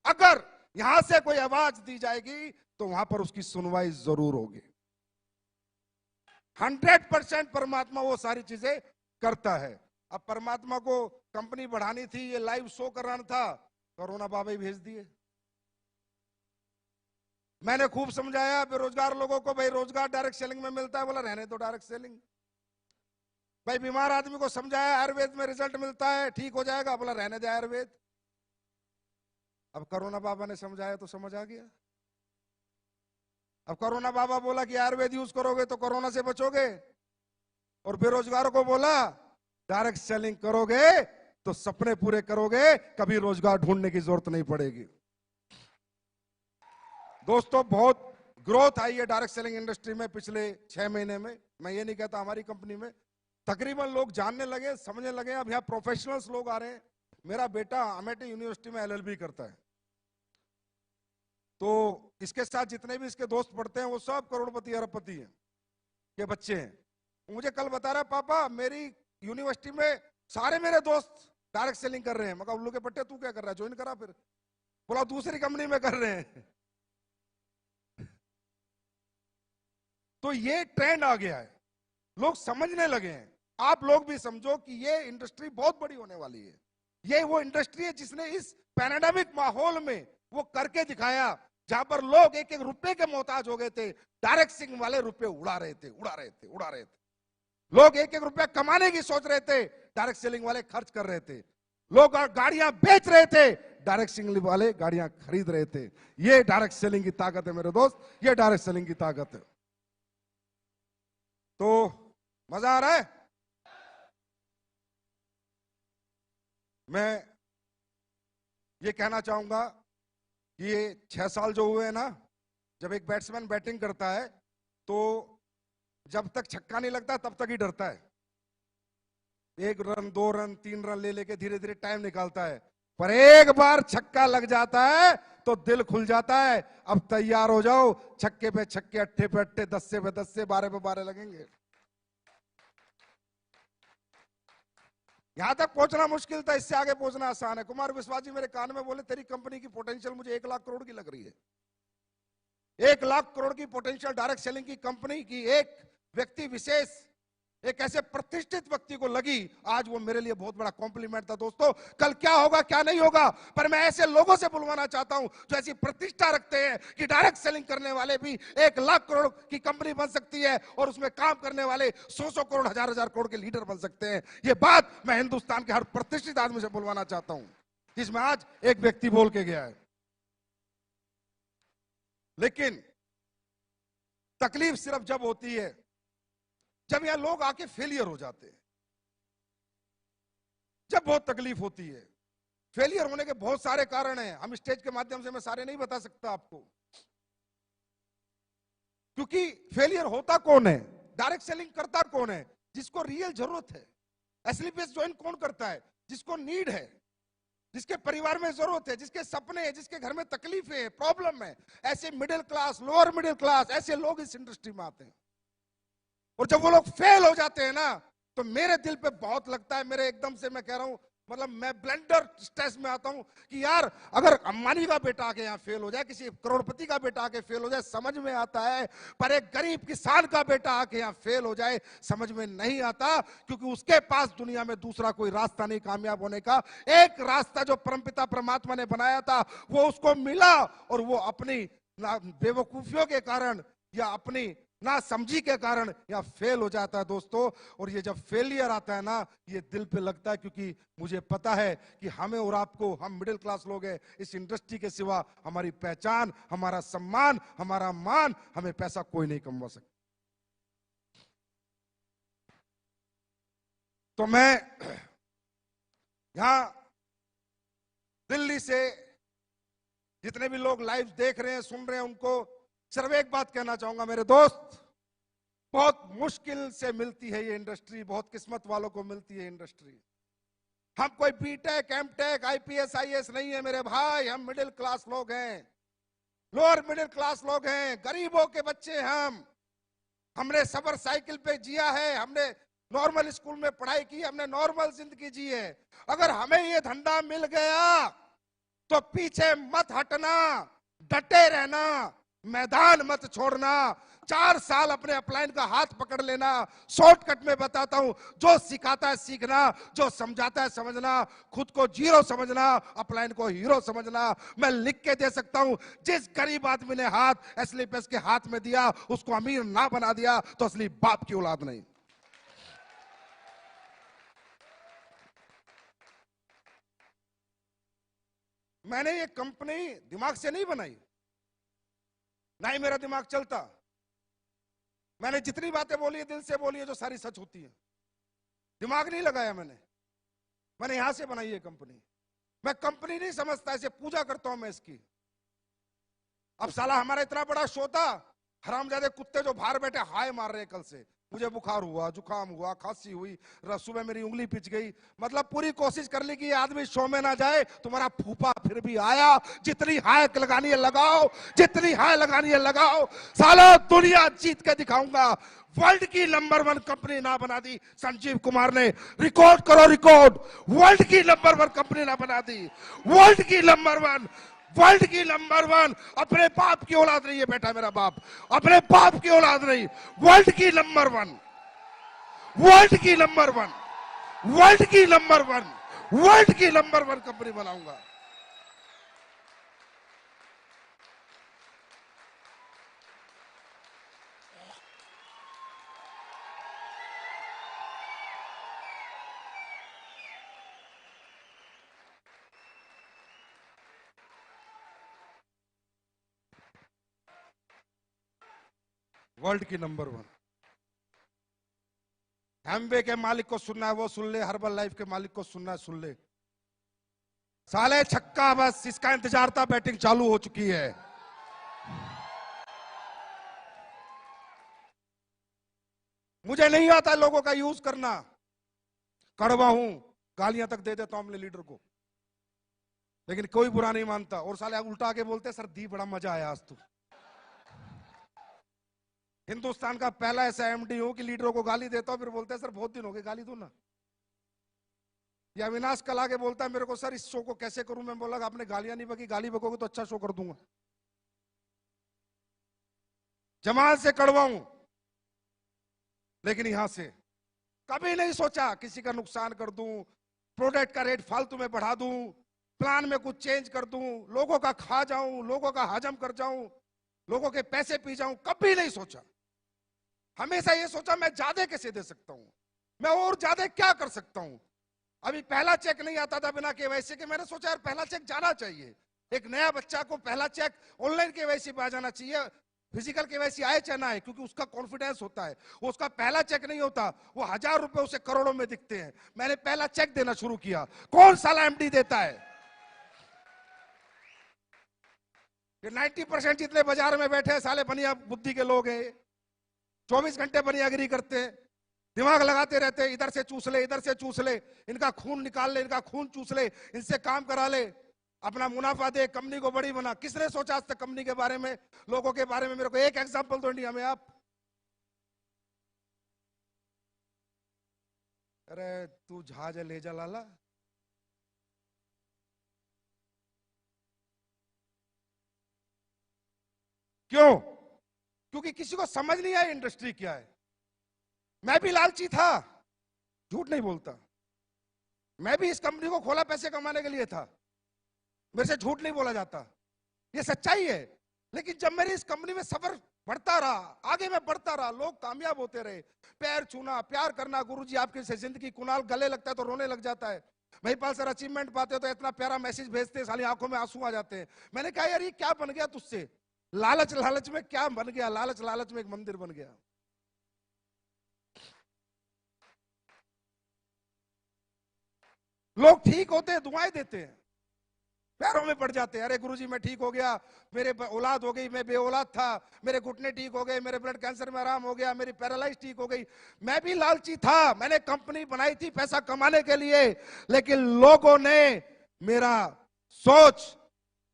अगर यहां से कोई आवाज दी जाएगी तो वहां पर उसकी सुनवाई जरूर होगी। 100% परमात्मा वो सारी चीजें करता है। अब परमात्मा को कंपनी बढ़ानी थी, ये लाइव शो कराना था, कोरोना बाबा ही भेज दिए। मैंने खूब समझाया बेरोजगार लोगों को, भाई रोजगार डायरेक्ट सेलिंग में मिलता है, बोला रहने दो डायरेक्ट सेलिंग। भाई बीमार आदमी को समझाया आयुर्वेद में रिजल्ट मिलता है, ठीक हो जाएगा, बोला रहने दे आयुर्वेद। अब कोरोना बाबा ने समझाया तो समझ आ गया। अब कोरोना बाबा बोला कि आयुर्वेद यूज करोगे तो कोरोना से बचोगे, और बेरोजगारों को बोला डायरेक्ट सेलिंग करोगे तो सपने पूरे करोगे, कभी रोजगार ढूंढने की जरूरत नहीं पड़ेगी। दोस्तों बहुत ग्रोथ आई है डायरेक्ट सेलिंग इंडस्ट्री में पिछले 6 महीने में। मैं ये नहीं कहता हमारी कंपनी में, तकरीबन लोग जानने लगे, समझने लगे। अब यहाँ प्रोफेशनल्स लोग आ रहे हैं। मेरा बेटा अमेठी यूनिवर्सिटी में एलएलबी करता है, तो इसके साथ जितने भी इसके दोस्त पढ़ते हैं वो सब करोड़पति अरबपति हैं के बच्चे हैं। मुझे कल बता रहा पापा मेरी यूनिवर्सिटी में सारे मेरे दोस्त डायरेक्ट सेलिंग कर रहे हैं। मैं कहा उल्लू के पट्टे तू क्या कर रहा है, ज्वाइन करा। फिर बोला दूसरी कंपनी में कर रहे हैं। तो ये ट्रेंड आ गया है, लोग समझने लगे हैं। आप लोग भी समझो कि ये इंडस्ट्री बहुत बड़ी होने वाली है। ये वो इंडस्ट्री है जिसने इस पैंडेमिक माहौल में वो करके दिखाया, जहां पर लोग एक एक रुपए के मोहताज हो गए थे। डायरेक्ट सेलिंग वाले रुपए उड़ा रहे थे, उड़ा रहे थे, उड़ा रहे थे। लोग एक एक रुपया कमाने की सोच रहे थे, डायरेक्ट सेलिंग वाले खर्च कर रहे थे। लोग गाड़ियां बेच रहे थे, डायरेक्ट सेलिंग वाले गाड़ियां खरीद रहे थे। ये डायरेक्ट सेलिंग की ताकत है मेरे दोस्त, ये डायरेक्ट सेलिंग की ताकत है। तो मजा आ रहा है। मैं ये कहना चाहूंगा कि ये 6 साल जो हुए हैं ना, जब एक बैट्समैन बैटिंग करता है तो जब तक छक्का नहीं लगता तब तक ही डरता है। 1 रन 2 रन 3 रन ले लेके धीरे धीरे टाइम निकालता है, पर एक बार छक्का लग जाता है तो दिल खुल जाता है। अब तैयार हो जाओ, छक्के पे छक्के, अट्ठे पे अट्ठे, 10 पे 10, 12 पे 12 लगेंगे। यहां तक पहुंचना मुश्किल था, इससे आगे पहुंचना आसान है। कुमार विश्वास जी मेरे कान में बोले तेरी कंपनी की पोटेंशियल मुझे 1 लाख करोड़ की लग रही है। 1 लाख करोड़ की पोटेंशियल डायरेक्ट सेलिंग की कंपनी की एक व्यक्ति विशेष, एक ऐसे प्रतिष्ठित व्यक्ति को लगी। आज वो मेरे लिए बहुत बड़ा कॉम्प्लीमेंट था। दोस्तों कल क्या होगा क्या नहीं होगा, पर मैं ऐसे लोगों से बुलवाना चाहता हूं जो ऐसी प्रतिष्ठा रखते हैं कि डायरेक्ट सेलिंग करने वाले भी 1 लाख करोड़ की कंपनी बन सकती है, और उसमें काम करने वाले 100 करोड़, 1000 करोड़ के लीडर बन सकते हैं। ये बात मैं हिंदुस्तान के हर प्रतिष्ठित आदमी से बुलवाना चाहता हूं, जिसमें आज एक व्यक्ति बोल के गया है। लेकिन तकलीफ सिर्फ जब होती है जब यहां लोग आके फेलियर हो जाते हैं, जब बहुत तकलीफ होती है। फेलियर होने के बहुत सारे कारण हैं, हम स्टेज के माध्यम से मैं सारे नहीं बता सकता आपको, क्योंकि फेलियर होता कौन है, डायरेक्ट सेलिंग करता कौन है, जिसको रियल जरूरत है। एसलीपीएस ज्वाइन कौन करता है, जिसको नीड है, जिसके परिवार में जरूरत है, जिसके सपने हैं, जिसके घर में तकलीफें हैं, प्रॉब्लम है। ऐसे middle class, lower middle class, ऐसे लोग इस इंडस्ट्री में आते हैं। और जब वो लोग फेल हो जाते हैं ना, तो मेरे दिल पे बहुत लगता है। मेरे एकदम से मैं कह रहा हूं, मतलब मैं ब्लेंडर स्ट्रेस में आता हूं कि यार अगर अंबानी का बेटा आके यहाँ फेल हो जाए, किसी करोड़पति का बेटा आके फेल हो जाए, समझ में आता है, पर एक गरीब किसान का बेटा आके यहाँ फेल हो जाए समझ में नहीं आता, क्योंकि उसके पास दुनिया में दूसरा कोई रास्ता नहीं कामयाब होने का। एक रास्ता जो परमपिता परमात्मा ने बनाया था वो उसको मिला, और वो अपनी बेवकूफियों के कारण या अपनी ना समझी के कारण या फेल हो जाता है दोस्तों। और ये जब फेलियर आता है ना, ये दिल पे लगता है, क्योंकि मुझे पता है कि हमें और आपको, हम मिडिल क्लास लोग हैं, इस इंडस्ट्री के सिवा हमारी पहचान, हमारा सम्मान, हमारा मान, हमें पैसा कोई नहीं कमवा सकता। तो मैं यहां दिल्ली से जितने भी लोग लाइव देख रहे हैं, सुन रहे हैं, उनको सिर्फ एक बात कहना चाहूंगा मेरे दोस्त, बहुत मुश्किल से मिलती है ये इंडस्ट्री, बहुत किस्मत वालों को मिलती है इंडस्ट्री। हम कोई बीटेक, एमटेक, आईपीएस, आईएएस नहीं है मेरे भाई, हम मिडिल क्लास लोग हैं, लोअर मिडिल क्लास लोग हैं, गरीबों के बच्चे हम। हमने सबर साइकिल पे जिया है, हमने नॉर्मल स्कूल में पढ़ाई की, हमने नॉर्मल जिंदगी जी है। अगर हमें ये धंधा मिल गया तो पीछे मत हटना, डटे रहना, मैदान मत छोड़ना। 4 साल अपने अपलाइन का हाथ पकड़ लेना। शॉर्टकट में बताता हूं, जो सिखाता है सीखना, जो समझाता है समझना, खुद को जीरो समझना, अपलाइन को हीरो समझना। मैं लिख के दे सकता हूं, जिस गरीब आदमी ने हाथ एसलीपीएस के हाथ में दिया उसको अमीर ना बना दिया तो असली बाप की औलाद नहीं। मैंने ये कंपनी दिमाग से नहीं बनाई, ना ही मेरा दिमाग चलता। मैंने जितनी बातें बोली है दिल से बोली है, जो सारी सच होती है। दिमाग नहीं लगाया मैंने यहां से बनाई है कंपनी। मैं कंपनी नहीं समझता, ऐसे पूजा करता हूं मैं इसकी। अब साला हमारा इतना बड़ा शो था, हरामजादे कुत्ते जो बाहर बैठे हाय मार रहे कल से। मुझे बुखार हुआ, जुकाम हुआ, खांसी हुई, सुबह मेरी उंगली पिच गई। मतलब पूरी कोशिश कर ली कि ये आदमी शो में ना जाए। तुम्हारा फूफा फिर भी आया। जितनी हाय लगानी है लगाओ, जितनी हाय लगानी है लगाओ। साला दुनिया जीत के दिखाऊंगा। वर्ल्ड की नंबर 1 कंपनी ना बना दी संजीव कुमार ने। रिकॉर्ड करो रिकॉर्ड, वर्ल्ड की नंबर 1 कंपनी ना बना दी। वर्ल्ड की नंबर 1, वर्ल्ड की नंबर 1। अपने बाप की औलाद नहीं है बेटा, मेरा बाप अपने बाप की औलाद नहीं। वर्ल्ड की नंबर 1, वर्ल्ड की नंबर 1, वर्ल्ड की नंबर 1, वर्ल्ड की नंबर 1 कंपनी बनाऊंगा। वर्ल्ड की नंबर 1। एमवे के मालिक को सुनना है वो सुन ले, हर्बल लाइफ के मालिक को सुनना है सुन ले। साले छक्का, बस इसका इंतजार था, बैटिंग चालू हो चुकी है। मुझे नहीं आता लोगों का यूज करना, कड़वा हूं, गालियां तक दे देता हूं अपने लीडर को, लेकिन कोई बुरा नहीं मानता। और साले उल्टा आके बोलते सर दी बड़ा मजा आया आज तो। हिंदुस्तान का पहला ऐसा एमडी हूं कि लीडरों को गाली देता हूं, फिर बोलते हैं सर बहुत दिन हो गए गाली दो ना। या अविनाश कल आके बोलता है मेरे को सर इस शो को कैसे करूं। मैं बोला आपने गालियां नहीं बकी, गाली बकोगे तो अच्छा शो कर दूंगा। जमाल से कड़वा हूं, लेकिन यहां से कभी नहीं सोचा किसी का नुकसान कर दूं, प्रोडक्ट का रेट फालतू में बढ़ा दूं, प्लान में कुछ चेंज कर दूं, लोगों का खा जाऊं, लोगों का हजम कर जाऊं, लोगों के पैसे पी जाऊं। कभी नहीं सोचा। हमेशा ये सोचा मैं ज्यादा कैसे दे सकता हूं, मैं और ज्यादा क्या कर सकता हूं। अभी पहला चेक नहीं आता था बिना केवाईसी के। मैंने सोचा यार पहला चेक जाना चाहिए। एक नया बच्चा को पहला चेक ऑनलाइन केवाईसी पे आ जाना चाहिए, फिजिकल केवाईसी आए चाहे ना आए, क्योंकि उसका कॉन्फिडेंस होता है। वो उसका पहला चेक नहीं होता, वो 1000 रुपए उसे करोड़ों में दिखते हैं। मैंने पहला चेक देना शुरू किया। कौन साला एमडी देता है? ये 90% जितने बाजार में बैठे हैं साले बनिया बुद्धि के लोग हैं। 24 घंटे बनियागिरी करते हैं, दिमाग लगाते रहते हैं, इधर से चूस ले, इधर से चूस ले, इनका खून निकाल ले, इनका खून चूस ले, इनसे काम करा ले, अपना मुनाफा दे, कंपनी को बड़ी बना। किसने सोचा आज तक कंपनी के बारे में, लोगों के बारे में? मेरे को एक एग्जांपल दो इंडिया में आप। अरे तू जहाज ले जा लाला। क्यों? क्योंकि किसी को समझ नहीं आया इंडस्ट्री क्या है। मैं भी लालची था, झूठ नहीं बोलता। मैं भी इस कंपनी को खोला पैसे कमाने के लिए था, मेरे से झूठ नहीं बोला जाता, ये सच्चाई है। लेकिन जब मेरी इस कंपनी में सफर बढ़ता रहा, आगे मैं बढ़ता रहा, लोग कामयाब होते रहे, पैर छूना, प्यार करना। गुरुजी आपकी से जिंदगी, कुणाल गले लगता है तो रोने लग जाता है, महिपाल सर अचीवमेंट पाते हो तो इतना प्यारा मैसेज भेजते हैं, साली आंखों में आंसू आ जाते हैं। मैंने कहा यार ये क्या बन गया तुझसे? लालच लालच में क्या बन गया? लालच लालच में एक मंदिर बन गया। लोग ठीक होते हैं, दुआएं देते हैं, पैरों में पड़ जाते हैं। अरे गुरुजी मैं ठीक हो गया, मेरे औलाद हो गई, मैं बे औलाद था, मेरे घुटने ठीक हो गए, मेरे ब्लड कैंसर में आराम हो गया, मेरी पैरालाइज ठीक हो गई। मैं भी लालची था, मैंने कंपनी बनाई थी पैसा कमाने के लिए, लेकिन लोगों ने मेरा सोच,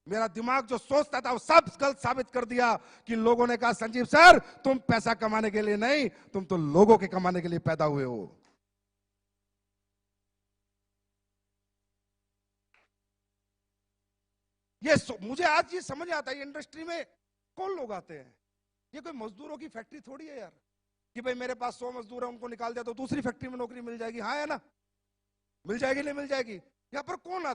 मेरा दिमाग जो सोचता था वो सब गलत साबित कर दिया। कि लोगों ने कहा संजीव सर तुम पैसा कमाने के लिए नहीं, तुम तो लोगों के कमाने के लिए पैदा हुए हो। मुझे आज ये समझ आता है, इंडस्ट्री में कौन लोग आते हैं, ये कोई मजदूरों की फैक्ट्री थोड़ी है यार कि भाई मेरे पास 100 मजदूर है, उनको निकाल दिया तो दूसरी फैक्ट्री में नौकरी मिल जाएगी। हाँ है ना, मिल जाएगी नहीं मिल जाएगी। यहाँ पर कौन आता